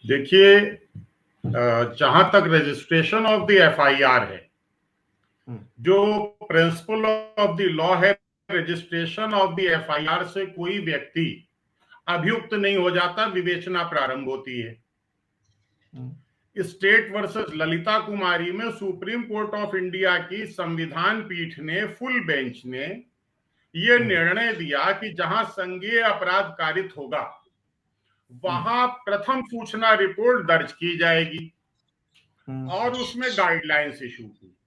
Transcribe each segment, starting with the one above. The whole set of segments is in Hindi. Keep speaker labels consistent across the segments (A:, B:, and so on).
A: देखिए, जहां तक रजिस्ट्रेशन ऑफ द एफआईआर है, जो प्रिंसिपल ऑफ द लॉ है, रजिस्ट्रेशन ऑफ द एफआईआर से कोई व्यक्ति अभियुक्त नहीं हो जाता, विवेचना प्रारंभ होती है। स्टेट वर्सेस ललिता कुमारी में सुप्रीम कोर्ट ऑफ इंडिया की संविधान पीठ ने, फुल बेंच ने यह निर्णय दिया कि जहां संज्ञेय अपराध कारित होगा वहां प्रथम सूचना रिपोर्ट दर्ज की जाएगी और उसमें गाइडलाइंस इशू की।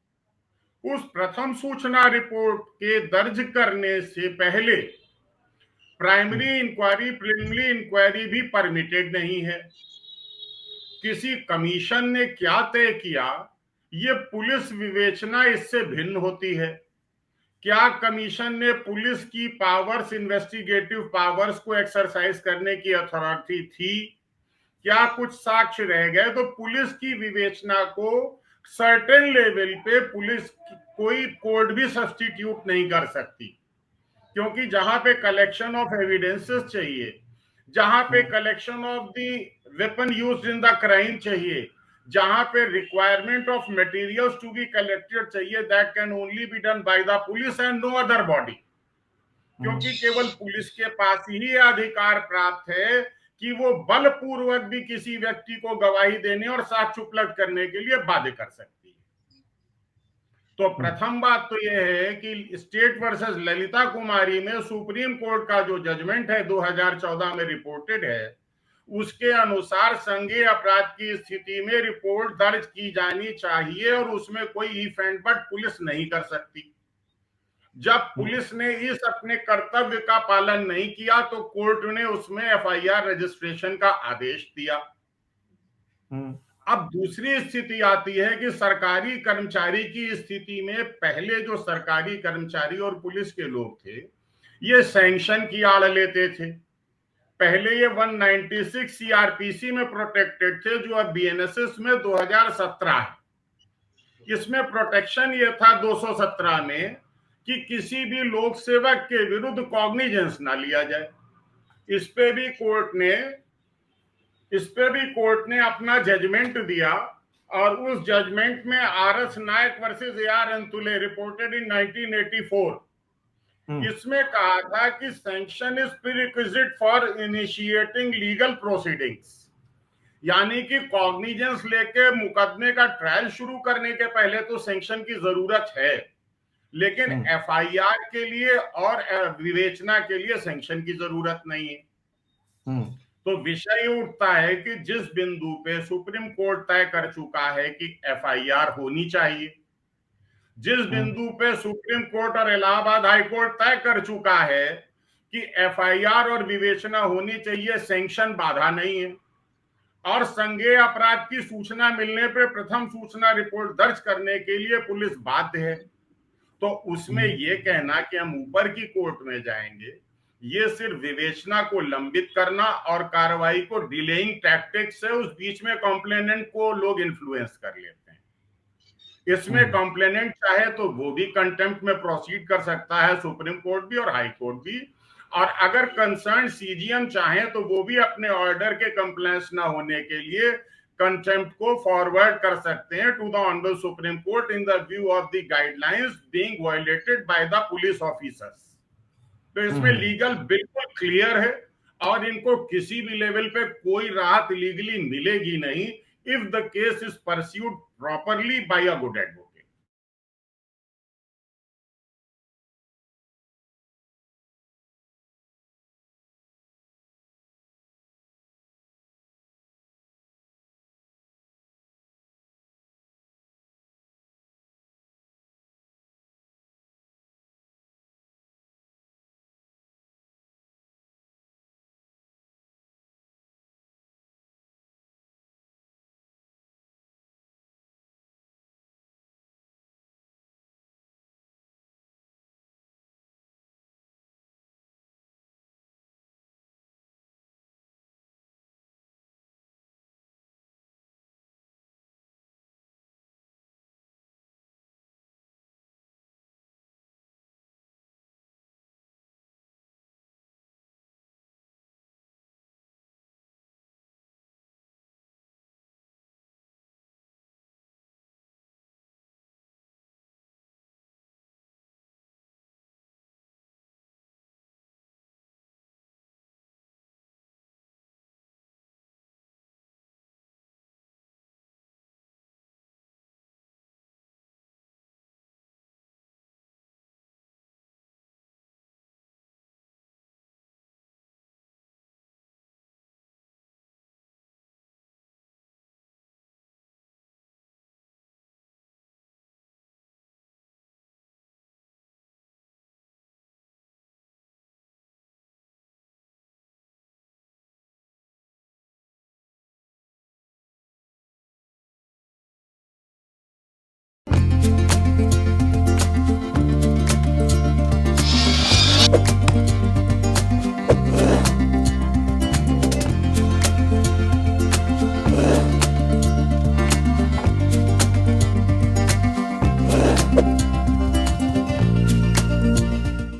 A: उस प्रथम सूचना रिपोर्ट के दर्ज करने से पहले प्राइमरी इंक्वायरी, प्रिलिमिनरी इंक्वायरी भी परमिटेड नहीं है। किसी कमीशन ने क्या तय किया, ये पुलिस विवेचना इससे भिन्न होती है। क्या कमीशन ने पुलिस की पावर्स, इन्वेस्टिगेटिव पावर्स को एक्सरसाइज करने की अथॉरिटी थी? क्या कुछ साक्ष्य रह गए? तो पुलिस की विवेचना को सर्टेन लेवल पे पुलिस कोई कोर्ट भी सब्स्टिट्यूट नहीं कर सकती, क्योंकि जहां पे कलेक्शन ऑफ एविडेंसेस चाहिए, जहां पे collection of the weapon used in the crime चाहिए, जहां पे requirement of materials to be collected चाहिए, that can only be done by the police and no other body. क्योंकि केवल पुलिस के पास ही अधिकार प्राप्त है कि वो बलपूर्वक भी किसी व्यक्ति को गवाही देने और साक्ष्य उपलब्ध करने के लिए बाध्य कर सकती है। तो प्रथम बात तो यह है कि स्टेट वर्सेस ललिता कुमारी में सुप्रीम कोर्ट का जो जजमेंट है 2014 में रिपोर्टेड है, उसके अनुसार संज्ञेय अपराध की स्थिति में रिपोर्ट दर्ज की जानी चाहिए और उसमें कोई इफ एंड बट पुलिस नहीं कर सकती। जब पुलिस ने इस अपने कर्तव्य का पालन नहीं किया तो कोर्ट ने उसमें एफआईआर रजिस्ट्रेशन का आदेश दिया। अब दूसरी स्थिति आती है कि सरकारी कर्मचारी की स्थिति में पहले जो सरकारी कर्मचारी और पुलिस के लोग थे, ये सैंक्शन की आड़ लेते थे। पहले ये 196 सीआरपीसी में प्रोटेक्टेड थे, जो अब बीएनएसएस में 2017 है। इसमें प्रोटेक्शन ये था 217 में कि किसी भी लोक सेवक के विरुद्ध कॉग्निजेंस ना लिया जाए। इस पे भी कोर्ट ने अपना जजमेंट दिया और उस जजमेंट में R S Nayak versus A R Antulay reported in 1984, इसमें कहा था कि sanction is prerequisite for initiating legal proceedings, यानी कि कॉग्निजेंस लेके मुकदमे का ट्रायल शुरू करने के पहले तो सैंक्शन की जरूरत है, लेकिन एफआईआर के लिए और विवेचना के लिए सैंक्शन की जरूरत नहीं है। तो विषय उठता है कि जिस बिंदु पे सुप्रीम कोर्ट तय कर चुका है कि एफआईआर होनी चाहिए, जिस बिंदु पे सुप्रीम कोर्ट और इलाहाबाद हाई कोर्ट तय कर चुका है कि एफआईआर और विवेचना होनी चाहिए, सैंक्शन बाधा नहीं है, और संज्ञेय अपराध की सूचना मिलने पे प्रथम सूचना रिपोर्ट दर्ज करने के लिए पुलिस बाध्य है, तो उसमें यह कहना कि हम ऊपर की कोर्ट में जाएंगे, ये सिर्फ विवेचना को लंबित करना और कार्रवाई को डिलेइंग टैक्टिक्स से उस बीच में कॉम्प्लेनेंट को लोग इन्फ्लुएंस कर लेते हैं। इसमें कॉम्प्लेनेंट चाहे तो वो भी कंटेम्प्ट में प्रोसीड कर सकता है, सुप्रीम कोर्ट भी और हाई कोर्ट भी, और अगर कंसर्न सीजीएम चाहे तो वो भी अपने ऑर्डर के कंप्लेंस ना होने के लिए कंटेम्प्ट को फॉरवर्ड कर सकते हैं to the honourable Supreme Court in the view of the guidelines being violated by the police officers. तो इसमें लीगल बिल्कुल क्लियर है और इनको किसी भी लेवल पे कोई राहत लीगली मिलेगी नहीं if the case is pursued properly by a good advocate.